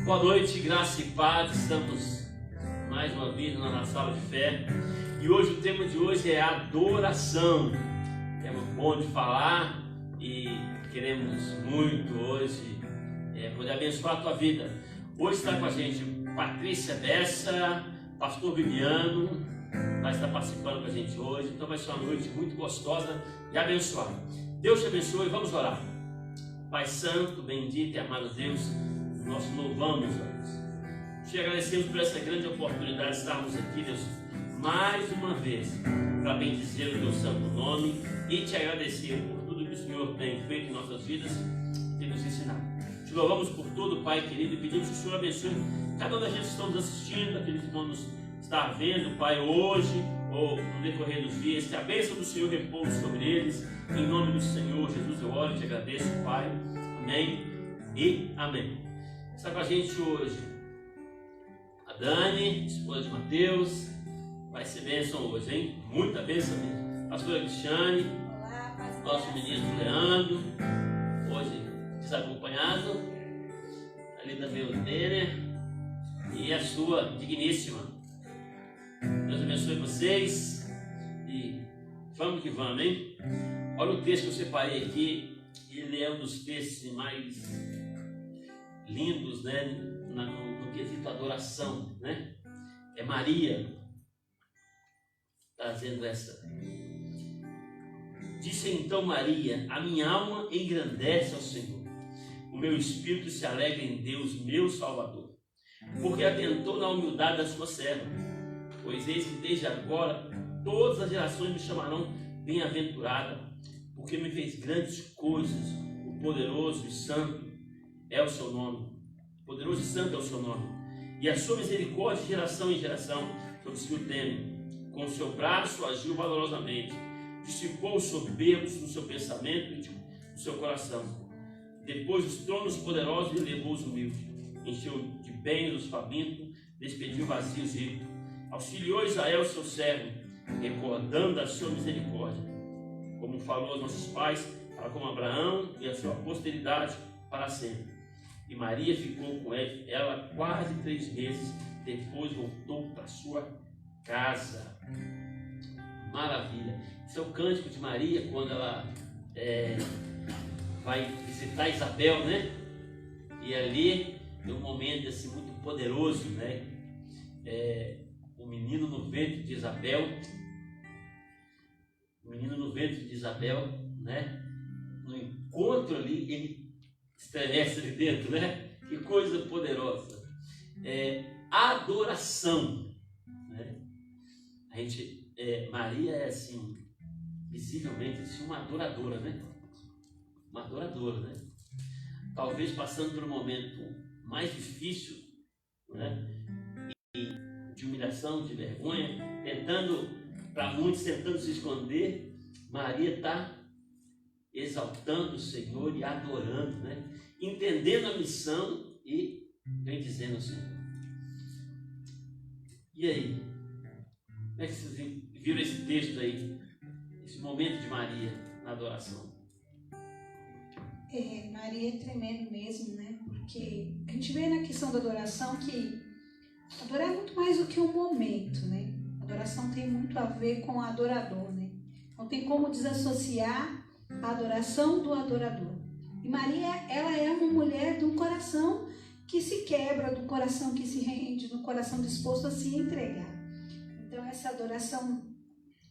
Boa noite, graça e paz. Estamos mais uma vez na sala de fé e hoje o tema de hoje é adoração. Tema bom de falar e queremos muito hoje poder abençoar a tua vida. Hoje está com a gente Patrícia Bessa, pastor Viviano, vai estar participando com a gente hoje. Então vai ser uma noite muito gostosa e abençoada. Deus te abençoe. Vamos orar. Pai Santo, bendito e amado Deus, nós louvamos, Deus. Te agradecemos por essa grande oportunidade de estarmos aqui, Deus, mais uma vez, para bendizer o teu santo nome e te agradecer por tudo que o Senhor tem feito em nossas vidas e tem nos ensinado. Te louvamos por tudo, Pai querido, e pedimos que o Senhor abençoe cada um da gente que estamos assistindo, aqueles que vão nos estar vendo, Pai, hoje ou no decorrer dos dias, que a bênção do Senhor repouse sobre eles. Em nome do Senhor Jesus eu oro e te agradeço, Pai. Amém e amém. Está com a gente hoje a Dani, esposa de Mateus. Vai ser bênção hoje, hein? Muita bênção mesmo. Pastora Cristiane. Olá, pastor. Nosso menino Leandro, hoje desacompanhado. Ali também o Denner e a sua digníssima. Deus abençoe vocês e vamos que vamos, hein? Olha o texto que eu separei aqui. Ele é um dos textos mais lindos, né, no quesito adoração, né? É Maria trazendo essa. Disse então Maria: a minha alma engrandece ao Senhor, o meu espírito se alegra em Deus, meu Salvador, porque atentou na humildade da sua serva. Pois eis que desde agora todas as gerações me chamarão bem-aventurada, porque me fez grandes coisas. O poderoso e santo é o seu nome. Poderoso e santo é o seu nome. E a sua misericórdia de geração em geração sobre os que o temem. Com o seu braço agiu valorosamente. Dissipou os soberbos no seu pensamento e no seu coração. Depois dos tronos poderosos elevou os humildes. Encheu de bens os famintos, despediu vazios ricos. Auxiliou Israel, seu servo, recordando a sua misericórdia, como falou aos nossos pais, para com Abraão e a sua posteridade para sempre. E Maria ficou com ela quase 3 meses, depois voltou para sua casa. Maravilha! Esse é o cântico de Maria quando ela vai visitar Isabel, né? E ali tem um momento assim muito poderoso, né? O menino no ventre de Isabel, né? No encontro ali, ele estremece ali dentro, né? Que coisa poderosa. Adoração, né? A gente, Maria é assim, visivelmente assim, uma adoradora, né? Uma adoradora, né? Talvez passando por um momento mais difícil, né? De humilhação, de vergonha, para muitos tentando se esconder, Maria está exaltando o Senhor e adorando, né? Entendendo a missão e vem dizendo ao Senhor. E aí? Como é que vocês viram esse texto aí? Esse momento de Maria na adoração? Maria é tremendo mesmo, né? Porque a gente vê na questão da adoração que adorar é muito mais do que um momento, né? A adoração tem muito a ver com o adorador, né? Não tem como desassociar a adoração do adorador. E Maria, ela é uma mulher de um coração que se quebra, do coração que se rende, do coração disposto a se entregar. Então essa adoração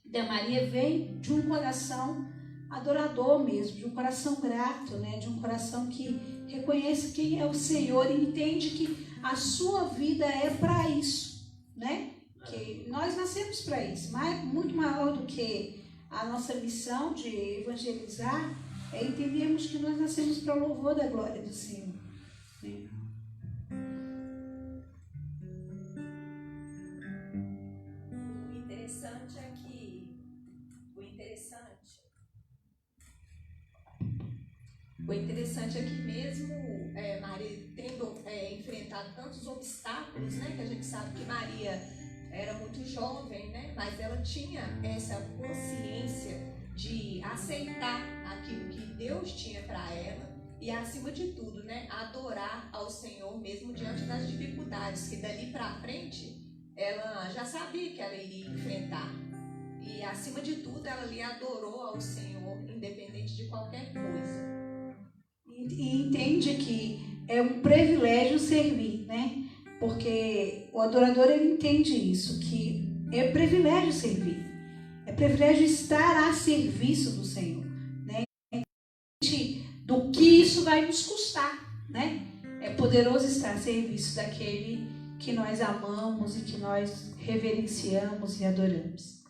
da Maria vem de um coração adorador mesmo, de um coração grato, né? De um coração que reconhece quem é o Senhor e entende que a sua vida é para isso, né? Que nós nascemos para isso, mas muito maior do que a nossa missão de evangelizar é entendermos que nós nascemos para o louvor da glória do Senhor, né? O interessante é que mesmo Maria tendo enfrentado tantos obstáculos, né, que a gente sabe que Maria era muito jovem, né, mas ela tinha essa consciência de aceitar aquilo que Deus tinha para ela e, acima de tudo, né, a adorar ao Senhor mesmo diante das dificuldades, que dali para frente ela já sabia que ela iria enfrentar. E acima de tudo ela ali adorou ao Senhor, independente de qualquer coisa. E entende que é um privilégio servir, né? Porque o adorador, ele entende isso, que é privilégio servir. É privilégio estar a serviço do Senhor, né? Do que isso vai nos custar, né? É poderoso estar a serviço daquele que nós amamos e que nós reverenciamos e adoramos.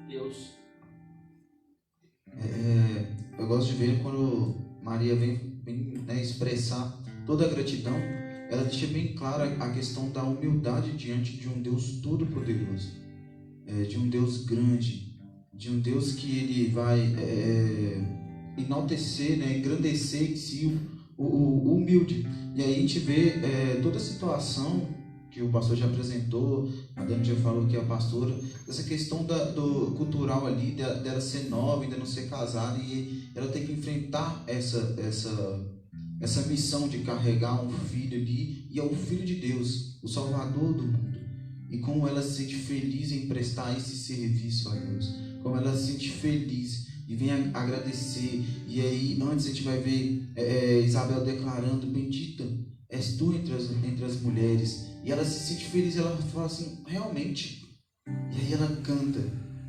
Deus. Eu gosto de ver quando Maria vem né, expressar toda a gratidão, ela deixa bem clara a questão da humildade diante de um Deus todo-poderoso, de um Deus grande, de um Deus que ele vai enaltecer, né, engrandecer em si o humilde. E aí a gente vê toda a situação que o pastor já apresentou, a Dani já falou que é a pastora, essa questão do cultural ali, dela ser nova, ainda não ser casada, e ela tem que enfrentar essa missão de carregar um filho ali, e é o Filho de Deus, o Salvador do mundo. E como ela se sente feliz em prestar esse serviço a Deus, como ela se sente feliz e vem agradecer. E aí antes a gente vai ver Isabel declarando: bendita és tu entre as mulheres. E ela se sente feliz, ela fala assim: realmente. E aí ela canta.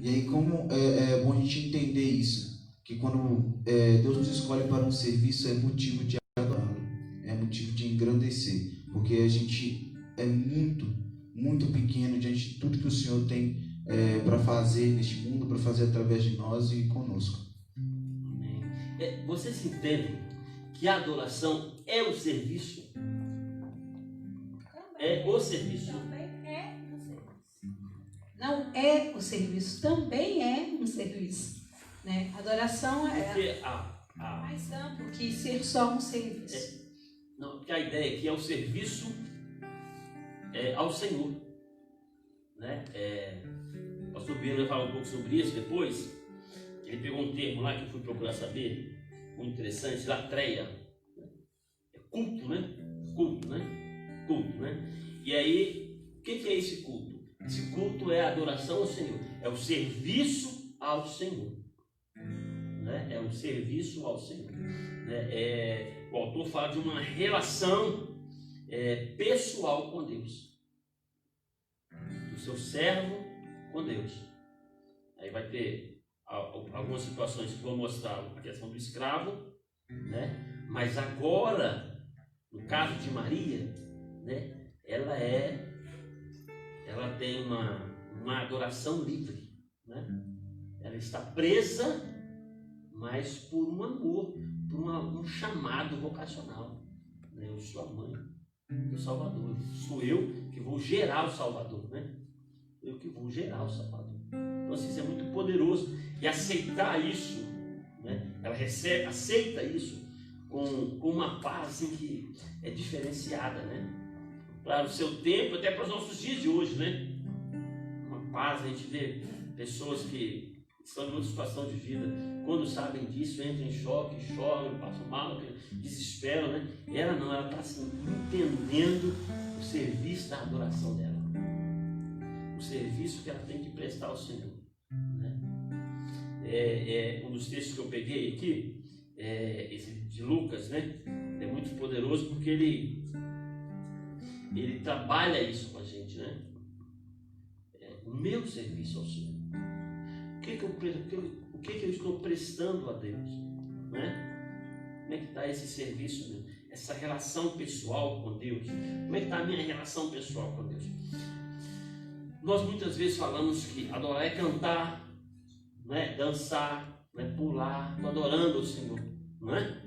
E aí como é bom a gente entender isso, que quando Deus nos escolhe para um serviço, é motivo de adorá-lo, é motivo de engrandecer, porque a gente é muito, muito pequeno diante de tudo que o Senhor tem para fazer neste mundo, para fazer através de nós e conosco. Amém. Vocês entendem que a adoração é o serviço? É o serviço. Não é o serviço, também é um serviço, né? Adoração é mais amplo que ser só um serviço. Não, porque a ideia aqui é o serviço ao Senhor, né? O pastor Bino vai falar um pouco sobre isso depois. Ele pegou um termo lá que eu fui procurar saber, muito interessante, latreia. É culto, né? Culto, né? E aí, o que é esse culto? Esse culto é a adoração ao Senhor, é o serviço ao Senhor, né? É o serviço ao Senhor, né? O autor fala de uma relação pessoal com Deus, do seu servo com Deus. Aí vai ter algumas situações que vão mostrar a questão do escravo, né? Mas agora, no caso de Maria, né? Ela tem uma adoração livre, né? Ela está presa, mas por um amor, por um chamado vocacional, né? Eu sou a mãe do Salvador, sou eu que vou gerar o Salvador, né? Eu que vou gerar o Salvador. Então assim, isso é muito poderoso, e aceitar isso, né? Ela aceita isso com uma paz assim, que é diferenciada, né? Para o seu tempo, até para os nossos dias de hoje, né? Uma paz, a gente vê pessoas que estão em outra situação de vida, quando sabem disso, entram em choque, choram, passam mal, desesperam, né? Ela está assim, entendendo o serviço da adoração dela, o serviço que ela tem que prestar ao Senhor, né? Um dos textos que eu peguei aqui, esse de Lucas, né? É muito poderoso porque ele trabalha isso com a gente, né? O meu serviço ao Senhor. O que eu estou prestando a Deus, né? Como é que está esse serviço meu? Essa relação pessoal com Deus? Como é que está a minha relação pessoal com Deus? Nós muitas vezes falamos que adorar é cantar, né? Dançar, né? Pular. Estou adorando o Senhor, não é?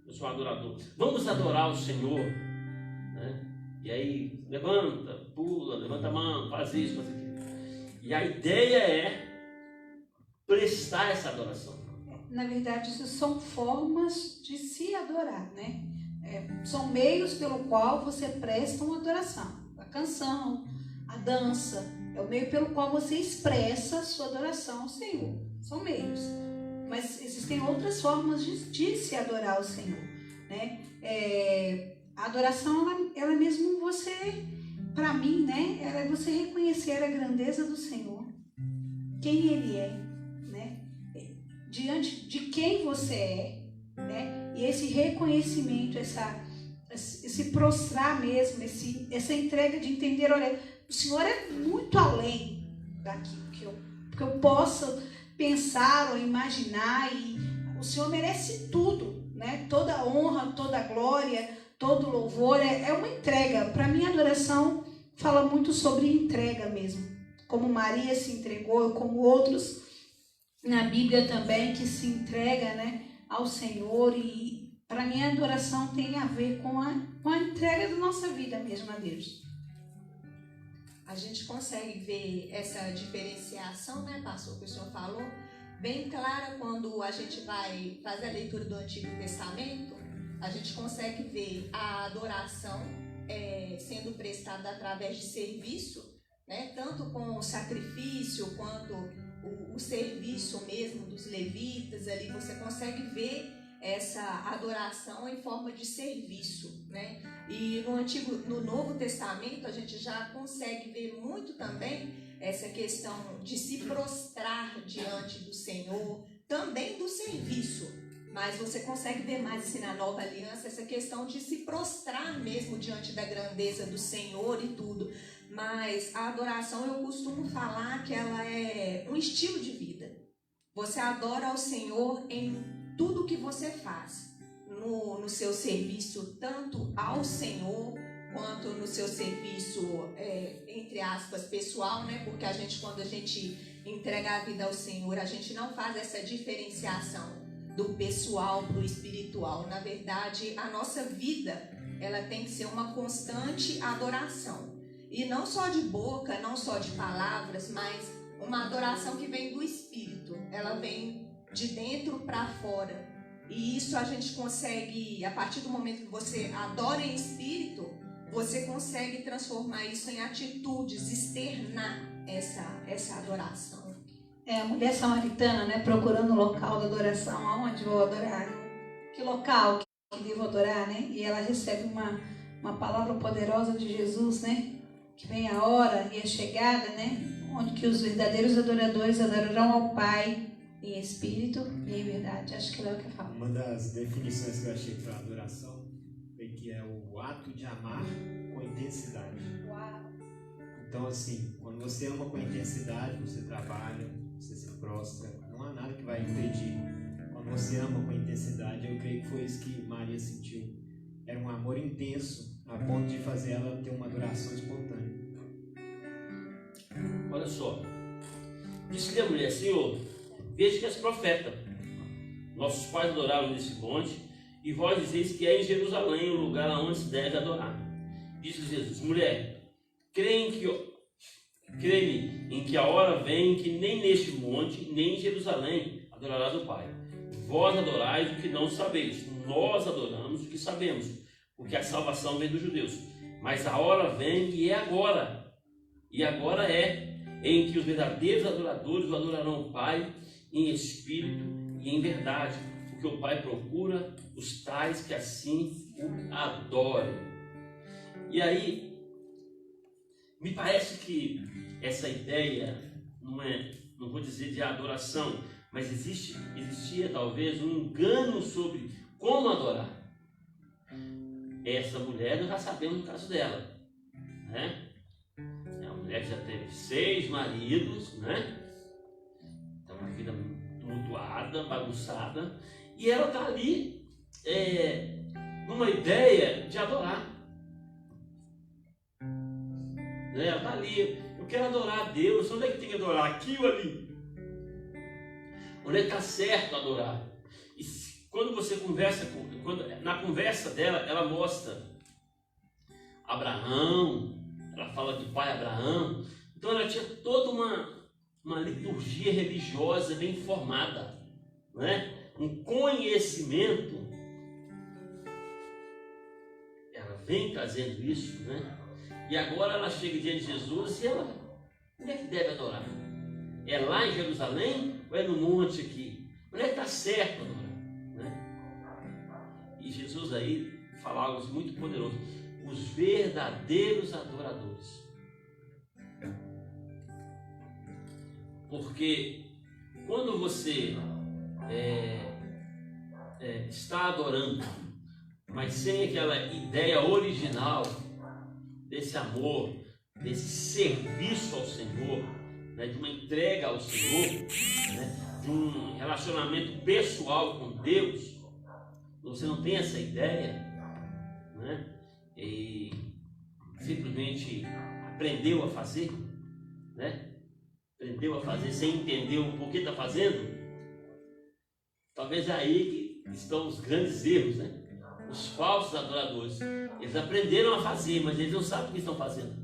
Eu sou um adorador. Vamos adorar o Senhor, né? E aí, levanta, pula, levanta a mão, faz isso, faz aquilo. E a ideia é prestar essa adoração. Na verdade, isso são formas de se adorar, né? São meios pelo qual você presta uma adoração. A canção, a dança, é o meio pelo qual você expressa a sua adoração ao Senhor. São meios. mas existem outras formas de se adorar o Senhor, né? A adoração, ela é mesmo você, para mim, né? Ela é você reconhecer a grandeza do Senhor, quem Ele é, né? Diante de quem você é, né? E esse reconhecimento, esse prostrar mesmo, essa entrega de entender, olha, o Senhor é muito além daquilo que eu possa pensar ou imaginar, e o Senhor merece tudo, né? Toda honra, toda glória, todo louvor, é uma entrega. Para mim, a adoração fala muito sobre entrega mesmo, como Maria se entregou, como outros na Bíblia também que se entrega, né, ao Senhor. E para mim a adoração tem a ver com a entrega da nossa vida mesmo a Deus. A gente consegue ver essa diferenciação, né, pastor, que o senhor falou, bem clara quando a gente vai fazer a leitura do Antigo Testamento. A gente consegue ver a adoração sendo prestada através de serviço, né, tanto com o sacrifício quanto o serviço mesmo dos levitas. Ali você consegue ver essa adoração em forma de serviço, né? E no Novo Testamento a gente já consegue ver muito também essa questão de se prostrar diante do Senhor, também do serviço, mas você consegue ver mais assim na Nova Aliança essa questão de se prostrar mesmo diante da grandeza do Senhor e tudo. Mas a adoração, eu costumo falar que ela é um estilo de vida. Você adora ao Senhor em tudo que você faz, no seu serviço, tanto ao Senhor, quanto no seu serviço, entre aspas, pessoal, né? Porque quando a gente entrega a vida ao Senhor, a gente não faz essa diferenciação do pessoal para o espiritual. Na verdade, a nossa vida, ela tem que ser uma constante adoração. E não só de boca, não só de palavras, mas uma adoração que vem do Espírito. Ela vem de dentro para fora. E isso a gente consegue, a partir do momento que você adora em Espírito, você consegue transformar isso em atitudes, externar essa adoração. A mulher samaritana, né, procurando o local da adoração, aonde vou adorar, que local que devo adorar, né? E ela recebe uma palavra poderosa de Jesus, né? Que vem a hora e a chegada, né? Onde que os verdadeiros adoradores adorarão ao Pai em espírito e em verdade. Acho que é o que eu falo. Uma das definições que eu achei para adoração foi que é o ato de amar com intensidade. Uau. Então, assim, quando você ama com intensidade, você trabalha, você se prostra, não há nada que vai impedir. Quando você ama com intensidade, eu creio que foi isso que Maria sentiu. Era um amor intenso, a ponto de fazer ela ter uma adoração espontânea. Olha só, disse a mulher: Senhor, veja que és profeta. Nossos pais adoraram nesse monte, e vós dizeis que é em Jerusalém o lugar onde se deve adorar. Disse Jesus: mulher, crê-me em que a hora vem que nem neste monte, nem em Jerusalém adorarás o Pai. Vós adorais o que não sabeis, nós adoramos o que sabemos, porque a salvação vem dos judeus. Mas a hora vem, e é agora, em que os verdadeiros adoradores o adorarão o Pai em espírito e em verdade, porque o Pai procura os tais que assim o adorem. E aí, me parece que essa ideia não vou dizer de adoração, mas existia talvez um engano sobre como adorar. Essa mulher, nós já sabemos o caso dela, né? É uma mulher que já teve 6 maridos, né? Então, uma vida tumultuada, bagunçada, e ela está ali numa ideia de adorar. Ela está ali, eu quero adorar a Deus. Onde é que tem que adorar? Aqui ou ali? Onde é que está certo adorar? E quando você conversa, na conversa dela, ela mostra Abraão, ela fala do pai Abraão. Então ela tinha toda uma liturgia religiosa bem formada, né? Um conhecimento. Ela vem trazendo isso, né? E agora ela chega diante de Jesus e ela, onde é que deve adorar? É lá em Jerusalém ou é no monte aqui? Onde é que está certo adorar? Né? E Jesus aí fala algo muito poderoso. Os verdadeiros adoradores. Porque quando você está adorando, mas sem aquela ideia original desse amor, desse serviço ao Senhor, né, de uma entrega ao Senhor, né, de um relacionamento pessoal com Deus, você não tem essa ideia, né, e simplesmente aprendeu a fazer, né, aprendeu a fazer sem entender o porquê está fazendo, talvez é aí que estão os grandes erros, né? Os falsos adoradores, eles aprenderam a fazer, mas eles não sabem o que estão fazendo.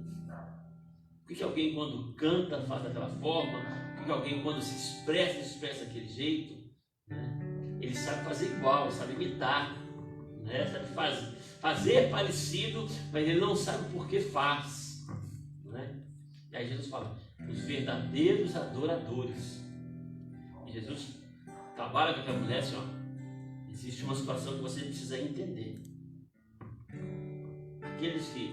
Por que alguém quando canta faz daquela forma? Por que alguém quando se expressa daquele jeito? Né? Ele sabe fazer igual, sabe imitar, né? Sabe fazer parecido, mas ele não sabe por que faz, né? E aí Jesus fala, os verdadeiros adoradores. E Jesus trabalha com aquela mulher assim, ó. Existe uma situação que você precisa entender. Aqueles que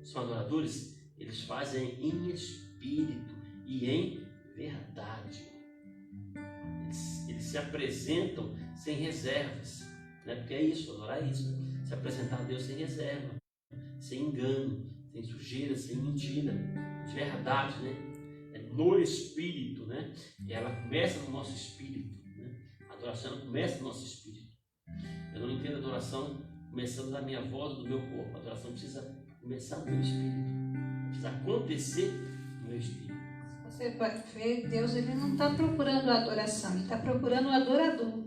são adoradores, eles fazem em espírito e em verdade. Eles se apresentam sem reservas, né? Porque é isso, adorar é isso, né? Se apresentar a Deus sem reserva, sem engano, sem sujeira, sem mentira, de verdade, né? É no espírito, né? E ela começa no nosso espírito. A adoração começa no nosso espírito. Eu não entendo a adoração começando da minha voz, do meu corpo. A adoração precisa começar no meu espírito. Precisa acontecer no meu espírito. Você pode ver, Deus ele não está procurando a adoração, ele está procurando o adorador.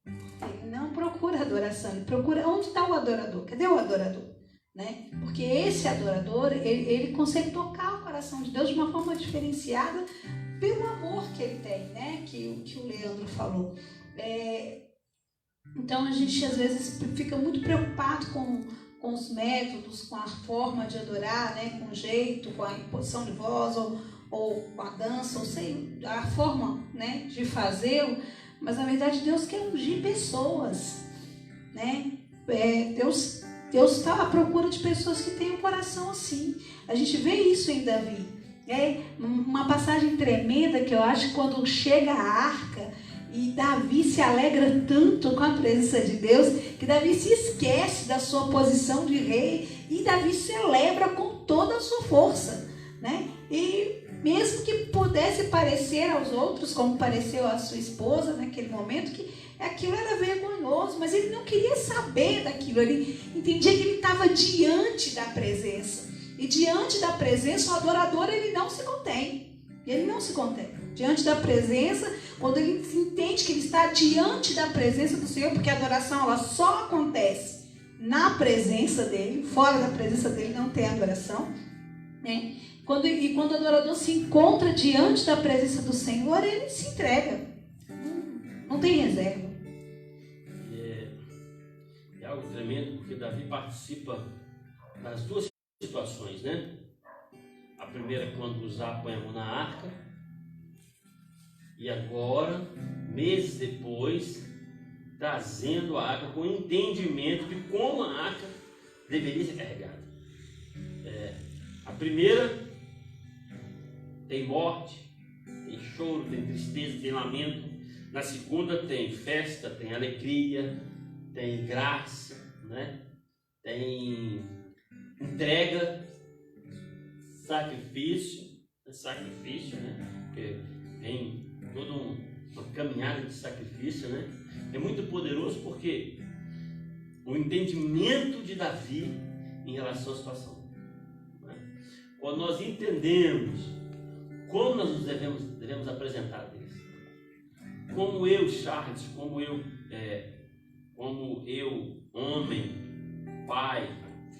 Ele não procura adoração, ele procura onde está o adorador. Cadê o adorador? Né? Porque esse adorador, ele consegue tocar o coração de Deus de uma forma diferenciada pelo amor que ele tem, né? Que o Leandro falou. Então a gente às vezes fica muito preocupado com os métodos, com a forma de adorar, né? Com o jeito, com a imposição de voz ou com a dança, ou sei, a forma, né? De fazê-lo. Mas na verdade Deus quer ungir pessoas, né? Deus está à procura de pessoas que têm um coração assim. A gente vê isso em Davi. Uma passagem tremenda que eu acho quando chega a arca e Davi se alegra tanto com a presença de Deus que Davi se esquece da sua posição de rei e Davi celebra com toda a sua força, né? E mesmo que pudesse parecer aos outros, como pareceu a sua esposa naquele momento, que aquilo era vergonhoso, mas ele não queria saber daquilo, ele entendia que ele estava diante da presença. E diante da presença, o adorador, ele não se contém. Ele não se contém. Diante da presença, quando ele entende que ele está diante da presença do Senhor, porque a adoração ela só acontece na presença dele, fora da presença dele não tem adoração, né? Quando o adorador se encontra diante da presença do Senhor, ele se entrega. Não tem reserva. É algo tremendo, porque Davi participa das duas situações, né? A primeira quando Uzá põe a mão na arca, e agora, meses depois, trazendo a arca com entendimento de como a arca deveria ser carregada. A primeira tem morte, tem choro, tem tristeza, tem lamento. Na segunda tem festa, tem alegria, tem graça, né? Tem entrega, sacrifício, né? Porque tem toda uma caminhada de sacrifício, né? É muito poderoso porque o entendimento de Davi em relação à situação, né? Quando nós entendemos como nós nos devemos apresentar a Deus, como eu, Charles, como eu, homem, pai,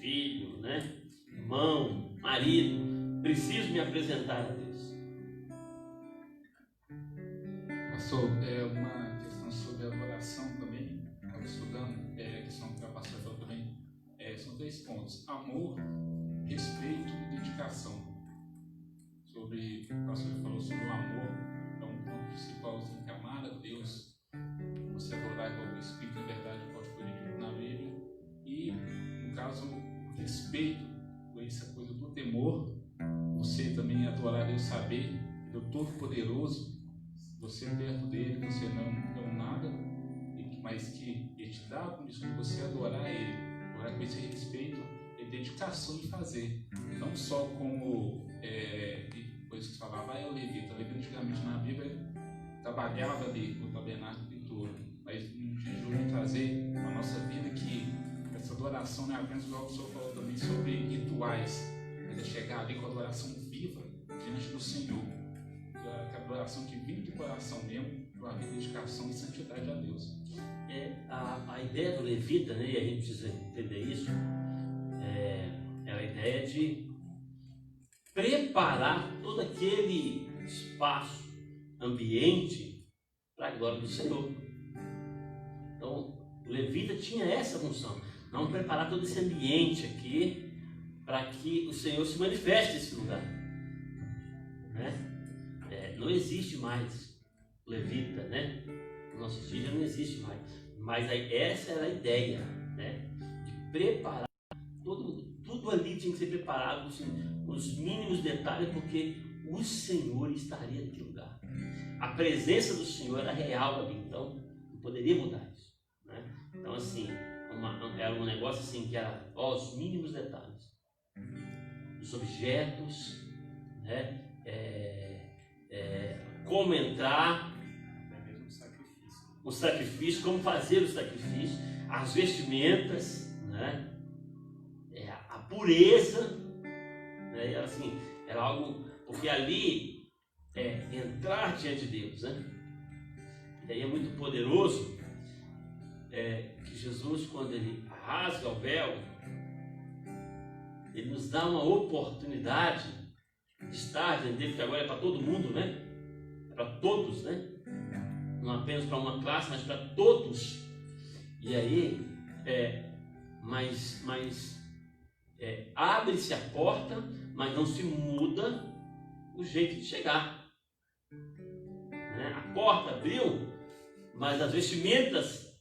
filho, né? Irmão, marido, preciso me apresentar a Deus. Pastor, uma questão sobre adoração também, estava estudando, a questão que a pastora falou também, são 3 pontos: amor, respeito e dedicação. O pastor falou sobre o amor, é um ponto principal, assim, que amar amar a Deus, você adorar igual o Espírito em verdade, pode foi dito na Bíblia. E, no caso, o respeito, essa coisa do temor, você também adorar Deus, saber que o Todo-Poderoso, você perto dele, você não é nada, mas que ele te dá a condição de você adorar ele, adorar com esse respeito e dedicação de fazer, não só como coisas que falava, é o levita. O levita antigamente na Bíblia trabalhava ali no tabernáculo e tudo, mas no dia de hoje trazer a nossa vida que essa adoração não é apenas igual o senhor falou também sobre rituais, mas é chegar ali com a adoração viva diante do Senhor, que a adoração que vem do coração mesmo, uma dedicação e santidade a Deus. A ideia do levita, né, e a gente precisa entender isso, é a ideia de preparar todo aquele espaço, ambiente para a glória do Senhor. Então, o levita tinha essa função, não preparar todo esse ambiente aqui para que o Senhor se manifeste nesse lugar, né? Não existe mais levita, né? No nosso dia já não existe mais, mas essa era a ideia, né? De preparar tudo ali tinha que ser preparado assim, com os mínimos detalhes, porque o Senhor estaria naquele lugar. A presença do Senhor era real ali, então não poderia mudar isso, né? Então assim, era um negócio assim que era os mínimos detalhes, os objetos, né? Como entrar, o sacrifício, como fazer o sacrifício, as vestimentas, né? A pureza, né? Assim, era algo, porque ali entrar diante de Deus, né? E aí é muito poderoso que Jesus, quando ele rasga o véu, ele nos dá uma oportunidade de estar diante dele, que agora é para todo mundo, né? É para todos, né? Não apenas para uma classe, mas para todos. E aí, abre-se a porta, mas não se muda o jeito de chegar, né? A porta abriu, mas as vestimentas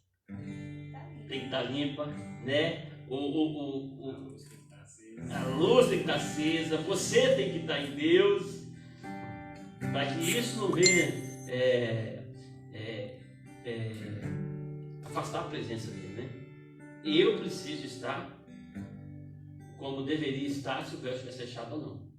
tem que estar limpa, né? A luz tem que estar acesa, você tem que estar em Deus, para que isso não venha afastar a presença dele, né? Eu preciso estar como deveria estar se o véu estivesse fechado ou não.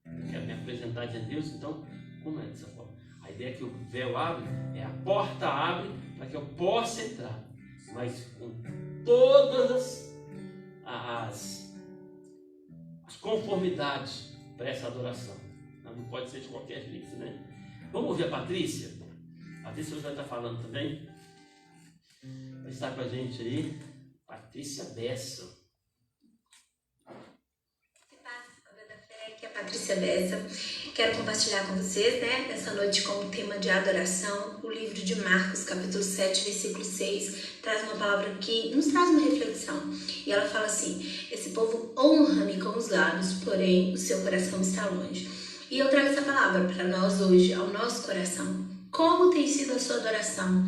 Eu quero me apresentar diante de Deus, então como é dessa forma? A ideia é que o véu abre, a porta abre para que eu possa entrar, mas com todas as conformidades para essa adoração. Não pode ser de qualquer jeito, né? Vamos ouvir a Patrícia? A Patrícia hoje vai estar falando também. Vai estar com a gente aí. Patrícia Bessa. Aqui é a Patrícia Bessa. Quero compartilhar com vocês, né, nessa noite como tema de adoração, o livro de Marcos, capítulo 7, versículo 6, traz uma palavra que nos traz uma reflexão. E ela fala assim: esse povo honra-me com os lábios, porém o seu coração está longe. E eu trago essa palavra para nós hoje, ao nosso coração. Como tem sido a sua adoração?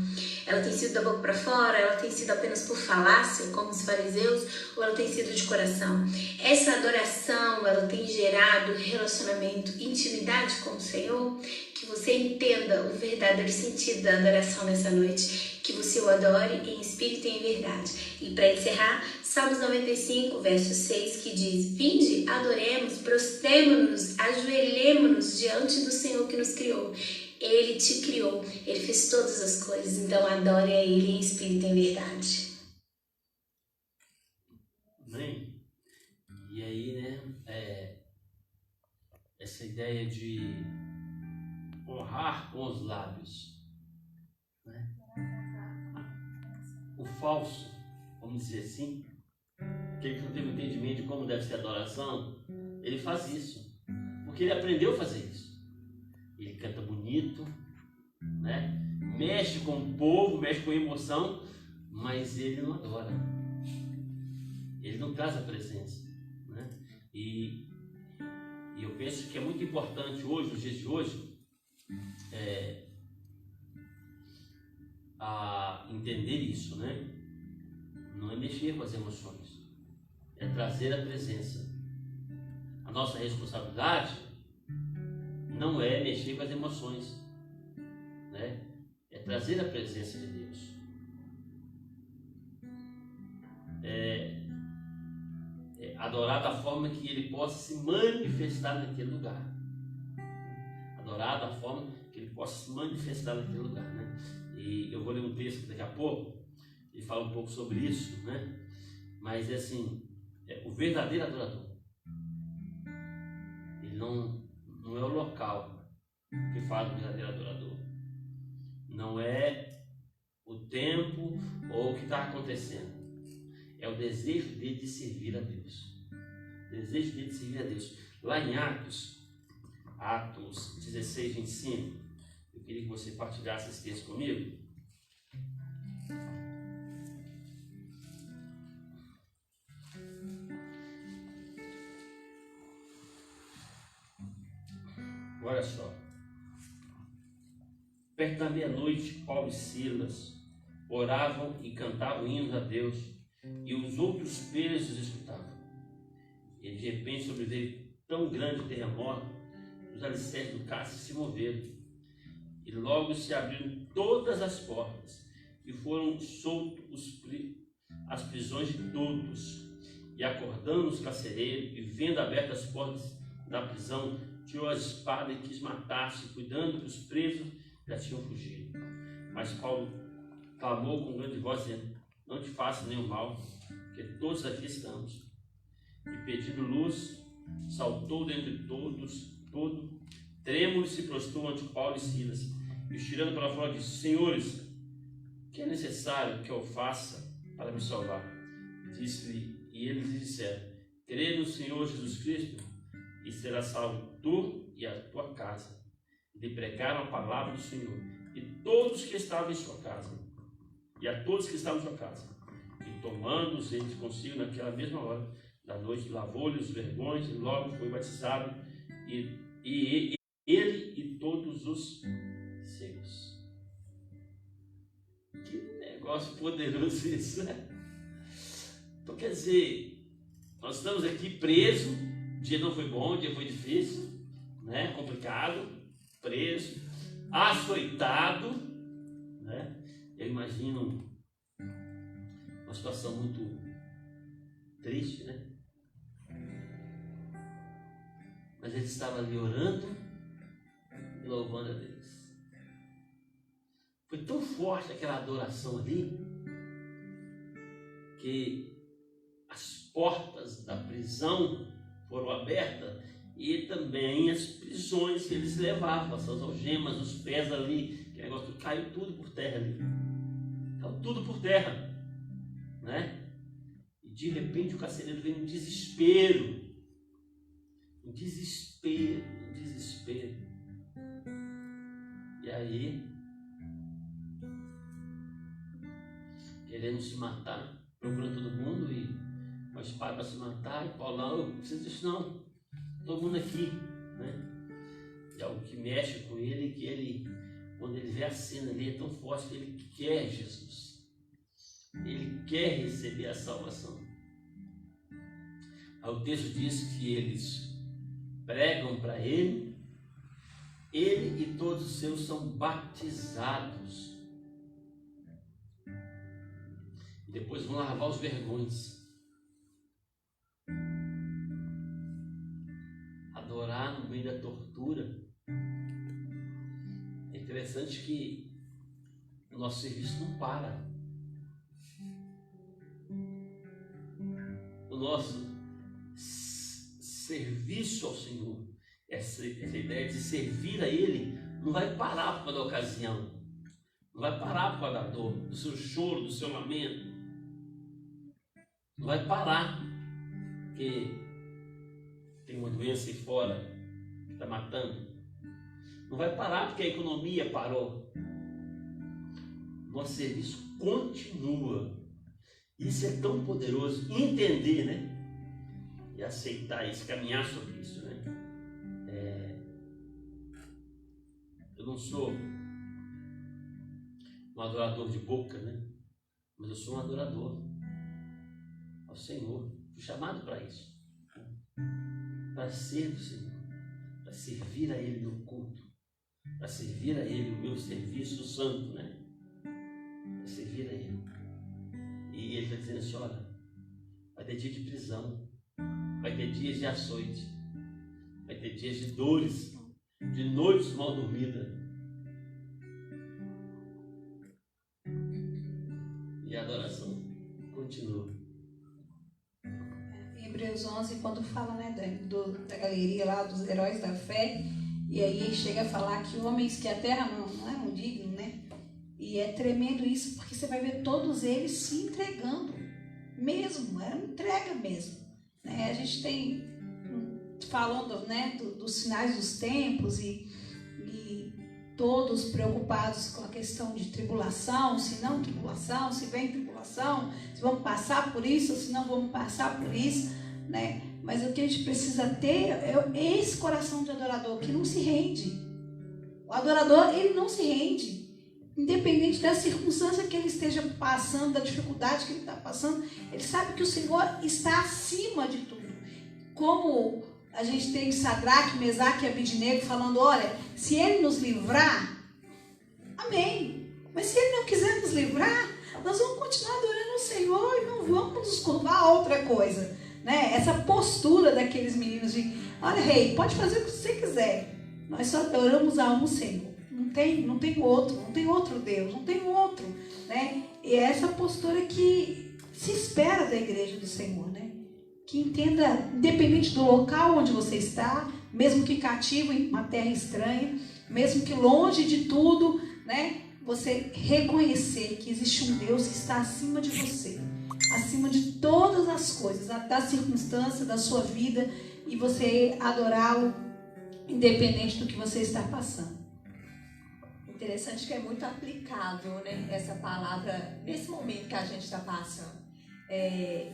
Ela tem sido da boca para fora? Ela tem sido apenas por falácia, como os fariseus? Ou ela tem sido de coração? Essa adoração, ela tem gerado relacionamento, intimidade com o Senhor? Que você entenda o verdadeiro sentido da adoração nessa noite. Que você o adore em espírito e em verdade. E para encerrar, Salmos 95, verso 6, que diz: vinde, adoremos, prostremo-nos, ajoelhemo-nos diante do Senhor que nos criou. Ele te criou, Ele fez todas as coisas, então adore a Ele em espírito e em verdade. Amém? E aí, né, essa ideia de honrar com os lábios, né? O falso, vamos dizer assim, aquele que não teve entendimento de como deve ser a adoração, ele faz isso, porque ele aprendeu a fazer isso. Ele canta bonito, né? Mexe com o povo, mexe com a emoção, mas ele não adora. Ele não traz a presença, né? E eu penso que é muito importante hoje, nos dias de hoje, a entender isso, né? Não é mexer com as emoções, é trazer a presença. A nossa responsabilidade não é mexer com as emoções, né? É trazer a presença de Deus. É adorar da forma que Ele possa se manifestar naquele lugar. Adorar da forma que Ele possa se manifestar naquele lugar, né? E eu vou ler um texto daqui a pouco, ele fala um pouco sobre isso, né? Mas é assim, o verdadeiro adorador, ele não é o local que fala do verdadeiro adorador, não é o tempo ou o que está acontecendo, é o desejo dele de servir a Deus. O desejo dele de servir a Deus. Lá em Atos 16, 25, eu queria que você partilhasse esse texto comigo. Olha só. Perto da meia-noite, Paulo e Silas oravam e cantavam hinos a Deus, e os outros presos escutavam. E de repente sobreveio tão grande terremoto, os alicerces do cárcere se moveram, e logo se abriram todas as portas, e foram soltos as prisões de todos. E acordando os carcereiros, e vendo abertas as portas da prisão, tirou a espada e quis matar-se, cuidando que os presos já tinham fugido. Mas Paulo clamou com grande voz, dizendo: não te faça nenhum mal, porque todos aqui estamos. E pedindo luz, saltou dentre todos, trêmulo, se prostrou ante Paulo e Silas, e os tirando para fora disse: senhores, o que é necessário que eu faça para me salvar? Disse-lhe, e eles lhe disseram: crê no Senhor Jesus Cristo, e serás salvo tu e a tua casa. E lhe pregaram a palavra do Senhor, e todos que estavam em sua casa, e a todos que estavam em sua casa. E tomando-os eles consigo naquela mesma hora da noite, lavou-lhe os vergões, e logo foi batizado, e ele e todos os seus. Que negócio poderoso isso, né? Então quer dizer, nós estamos aqui presos, o dia não foi bom, o dia foi difícil, né? Complicado, preso, açoitado, né? Eu imagino uma situação muito triste, né? Mas ele estava ali orando e louvando a Deus. Foi tão forte aquela adoração ali, que as portas da prisão foram abertas e também as prisões que eles levavam, as suas algemas, os pés ali, que negócio caiu tudo por terra ali. Caiu tudo por terra, né? E de repente o carcereiro veio um desespero. Um desespero. E aí, querendo se matar, procurando todo mundo e com a espada para se matar, e Paulo, não, eu preciso disso não, todo mundo aqui, né? E algo que mexe com ele, que ele, quando ele vê a cena ali, é tão forte que ele quer Jesus, ele quer receber a salvação. Aí o texto diz que eles pregam para ele e todos os seus são batizados. E depois vão lavar os vergões. Adorar no meio da tortura. É interessante que o nosso serviço não para. O nosso serviço ao Senhor, essa ideia de servir a Ele, não vai parar por causa da ocasião, não vai parar por causa da dor, do seu choro, do seu lamento, não vai parar porque tem uma doença aí fora que está matando, não vai parar porque a economia parou. Nosso serviço continua. Isso é tão poderoso, entender, né? E aceitar isso, caminhar sobre isso, né? Eu não sou um adorador de boca, né? Mas eu sou um adorador ao Senhor. Fui chamado para isso. Para ser do Senhor. Para servir a Ele no culto. Para servir a Ele o meu serviço santo, né? Para servir a Ele. E Ele está dizendo assim, olha, vai ter dia de prisão. Vai ter dias de açoite. Vai ter dias de dores. De noites mal dormidas. E a adoração continua. Em Hebreus 11, quando fala, né, da galeria lá dos heróis da fé, e aí ele chega a falar que homens que a terra não eram dignos, né? E é tremendo isso, porque você vai ver todos eles se entregando mesmo, era uma entrega mesmo, né? A gente tem falando, né, dos sinais dos tempos e todos preocupados com a questão de tribulação, se não tribulação, se vem tribulação, se vamos passar por isso, ou se não vamos passar por isso, né? Mas o que a gente precisa ter é esse coração de adorador que não se rende. O adorador, ele não se rende. Independente da circunstância que ele esteja passando, da dificuldade que ele está passando, ele sabe que o Senhor está acima de tudo. Como a gente tem Sadraque, Mesaque e Abidnego falando, olha, se ele nos livrar, amém. Mas se ele não quiser nos livrar, nós vamos continuar adorando o Senhor e não vamos nos curvar a outra coisa, né? Essa postura daqueles meninos de, olha, rei, pode fazer o que você quiser, nós só adoramos a um Senhor. Não tem outro Deus, não tem outro, né? E é essa postura que se espera da igreja do Senhor, né? Que entenda, independente do local onde você está, mesmo que cativo em uma terra estranha, mesmo que longe de tudo, né? Você reconhecer que existe um Deus que está acima de você, acima de todas as coisas, da circunstância, da sua vida, e você adorá-lo independente do que você está passando. Interessante que é muito aplicável, né, essa palavra nesse momento que a gente está passando.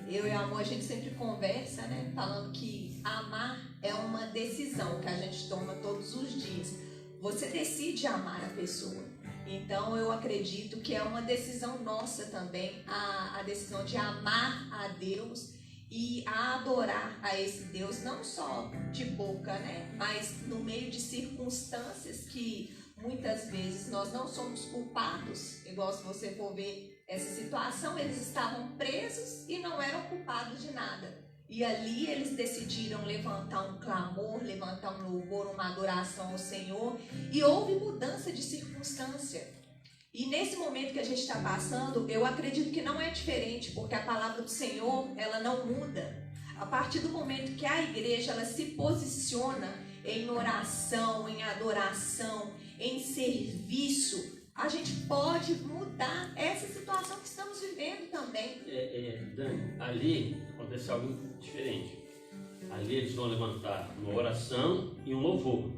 Eu e a Amor, a gente sempre conversa, né, falando que amar é uma decisão que a gente toma todos os dias. Você decide amar a pessoa. Então eu acredito que é uma decisão nossa também, a decisão de amar a Deus e a adorar a esse Deus, não só de boca, né, mas no meio de circunstâncias que muitas vezes nós não somos culpados, igual se você for ver essa situação, eles estavam presos e não eram culpados de nada. E ali eles decidiram levantar um clamor, levantar um louvor, uma adoração ao Senhor, e houve mudança de circunstância. E nesse momento que a gente está passando, eu acredito que não é diferente, porque a palavra do Senhor, ela não muda. A partir do momento que a igreja ela se posiciona em oração, em adoração, em serviço, a gente pode mudar essa situação que estamos vivendo também. Dani, ali aconteceu algo diferente. Ali eles vão levantar uma oração e um louvor.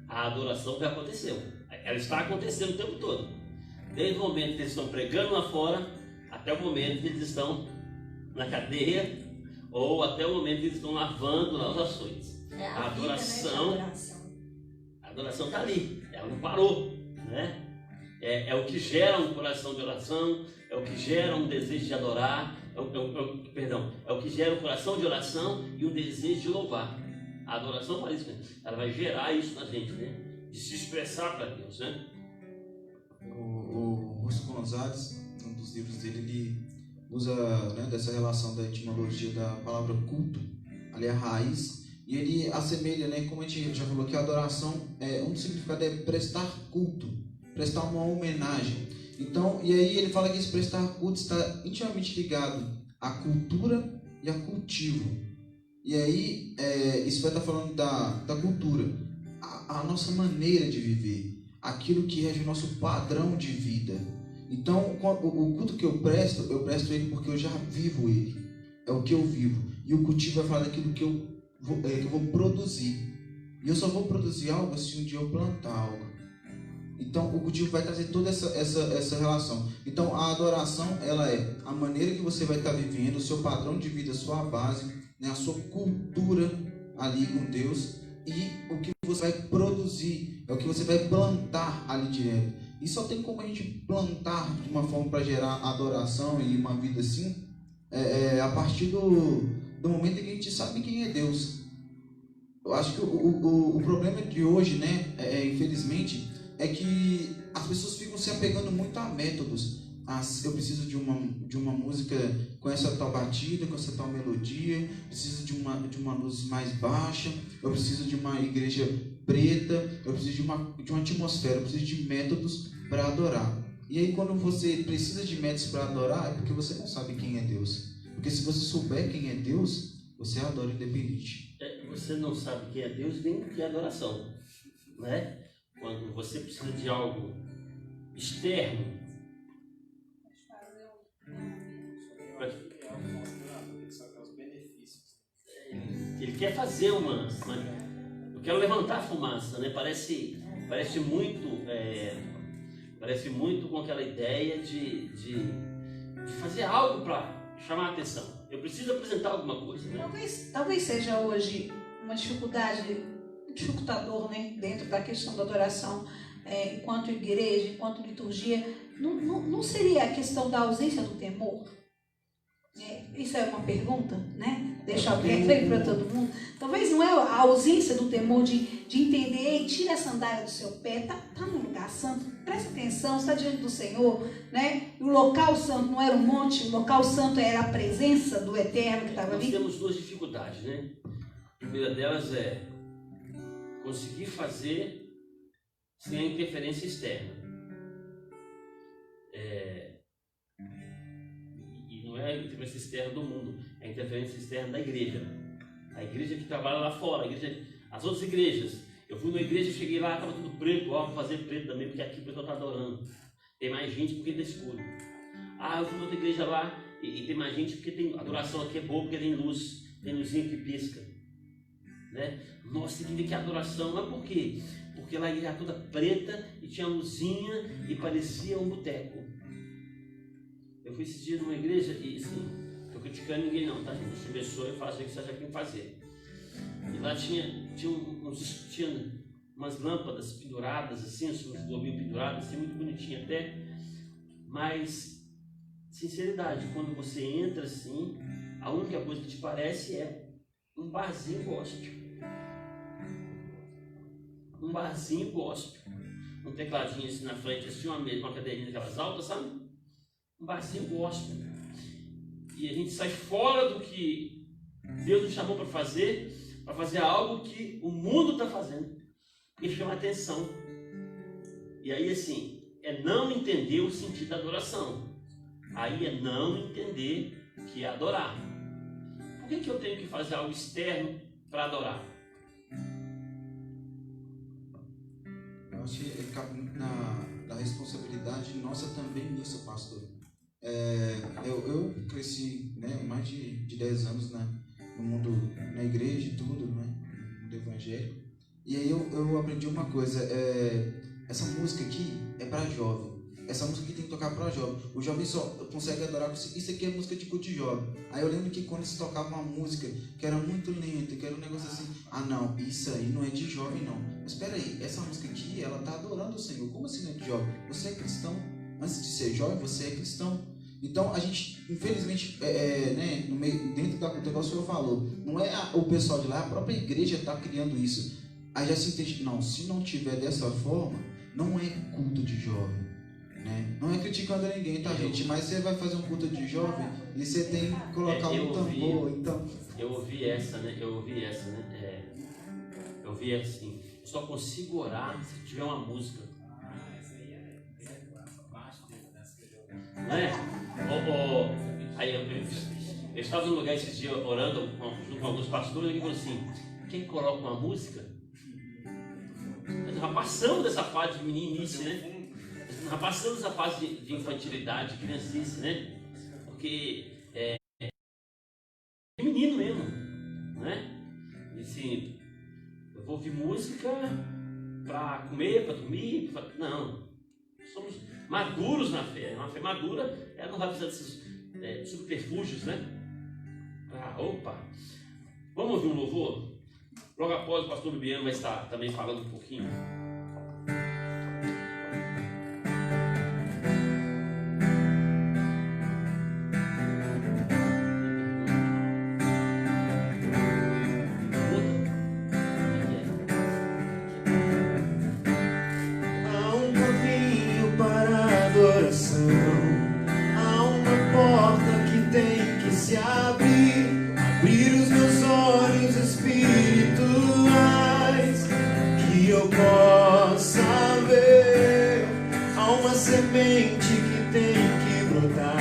A adoração já aconteceu. Ela está acontecendo o tempo todo. Desde o momento que eles estão pregando lá fora, até o momento que eles estão na cadeia, ou até o momento que eles estão lavando lá os açoites. A adoração, né, a adoração está ali, ela não parou, né? É o que gera um coração de oração, é o que gera um desejo de adorar, é o que gera um coração de oração e um desejo de louvar. A adoração faz isso, ela vai gerar isso na gente, né? De se expressar para Deus, né? O Russo Gonzalez, um dos livros dele, ele usa, né, dessa relação da etimologia da palavra culto, ali a raiz, e ele assemelha, né, como a gente já falou, que a adoração, um significado é prestar culto, prestar uma homenagem. Então, e aí ele fala que esse prestar culto está intimamente ligado à cultura e a cultivo. E aí, isso vai estar falando da cultura, a nossa maneira de viver, aquilo que rege o nosso padrão de vida. Então, o culto que eu presto ele porque eu já vivo ele. É o que eu vivo. E o cultivo vai falar daquilo que eu vou produzir. E eu só vou produzir algo se um dia eu plantar algo. Então, o cultivo vai trazer toda essa relação. Então, a adoração, ela é a maneira que você vai estar vivendo, o seu padrão de vida, a sua base, né, a sua cultura ali com Deus, e o que você vai produzir, é o que você vai plantar ali direto. E só tem como a gente plantar de uma forma para gerar adoração e uma vida assim, a partir do momento em que a gente sabe quem é Deus. Eu acho que o problema de hoje, né, infelizmente, é que as pessoas ficam se apegando muito a métodos. Eu preciso de uma música com essa tal batida, com essa tal melodia, preciso de uma luz mais baixa, eu preciso de uma igreja preta, eu preciso de uma atmosfera, eu preciso de métodos para adorar. E aí quando você precisa de métodos para adorar, é porque você não sabe quem é Deus. Porque se você souber quem é Deus, você adora independente. Você não sabe quem é Deus nem o que é adoração, né? Quando você precisa de algo externo, ele quer fazer eu quero levantar a fumaça, né? Parece muito com aquela ideia de fazer algo para chamar a atenção. Eu preciso apresentar alguma coisa, né? Talvez seja hoje uma dificuldade, um dificultador, né, dentro da questão da adoração, enquanto igreja, enquanto liturgia. Não seria a questão da ausência do temor? Isso é uma pergunta, né? Deixa aberto aí para todo mundo. Talvez não é a ausência do temor de entender, tira a sandália do seu pé, tá no lugar santo, presta atenção, está diante do Senhor, né? E o local santo não era um monte, o local santo era a presença do Eterno que estava ali. Nós temos duas dificuldades, né? A primeira delas é conseguir fazer sem a interferência externa. Não é a interferência externa do mundo, é a interferência externa da igreja. A igreja que trabalha lá fora, as outras igrejas. Eu fui numa igreja, cheguei lá, estava tudo preto, vou fazer preto também, porque aqui o pessoal está adorando. Tem mais gente porque está escuro. Eu fui noutra igreja lá e tem mais gente porque a adoração aqui é boa, porque tem luz, tem luzinha que pisca. Né? Nossa, tem que ver que adoração, mas por quê? Porque lá a igreja era toda preta e tinha luzinha e parecia um boteco. Eu fui esses dias numa igreja e, assim, estou criticando ninguém não, tá? Deus te abençoe, faça o que você acha que tem que fazer. E lá tinha umas lâmpadas penduradas, assim, uns globinhos pendurados, assim, muito bonitinho até. Mas, sinceridade, quando você entra assim, a única coisa que te parece é um barzinho gospel. Um barzinho gospel. Um tecladinho assim na frente, assim, uma cadeirinha daquelas altas, sabe? Um barzinho gospel. E a gente sai fora do que Deus nos chamou para fazer algo que o mundo está fazendo e chama atenção. E aí, assim, é não entender o sentido da adoração. Aí é não entender que é adorar. Por que eu tenho que fazer algo externo para adorar? Eu acho que cabe muito na responsabilidade nossa também nisso, pastor. Eu cresci, né, mais de 10 anos no mundo, na igreja e tudo, né, no evangelho. E aí eu aprendi uma coisa, essa música aqui é para jovem. Essa música aqui tem que tocar para jovem. O jovem só consegue adorar, isso aqui é música de culto de jovem. Aí eu lembro que quando se tocava uma música que era muito lenta, que era um negócio assim, não, isso aí não é de jovem não. Mas espera aí, essa música aqui, ela tá adorando o Senhor. Como assim não é de jovem? Você é cristão. Antes de ser jovem, você é cristão. Então a gente, infelizmente, né, dentro do negócio que o senhor falou, não é o pessoal de lá, a própria igreja está criando isso. Aí já se entende, não, se não tiver dessa forma, não é culto de jovem. Né? Não é criticando ninguém, tá, gente? Mas você vai fazer um culto de jovem e você tem que colocar um tambor, então... Eu ouvi essa, né? Eu ouvi assim, eu só consigo orar se tiver uma música. Não é? Aí eu estava num lugar esses dias orando junto com alguns pastores e falou assim, quem coloca uma música? Nós passamos dessa fase de meninice, né? Nós passamos dessa fase de infantilidade, de criancice, né? Porque é menino mesmo, né? E assim, eu vou ouvir música para comer, para dormir, não. Somos maduros na fé. Uma fé madura, ela não vai precisar desses subterfúgios, né? Opa! Vamos ouvir um louvor? Logo após, o pastor Bibiano vai estar também falando um pouquinho. brotar.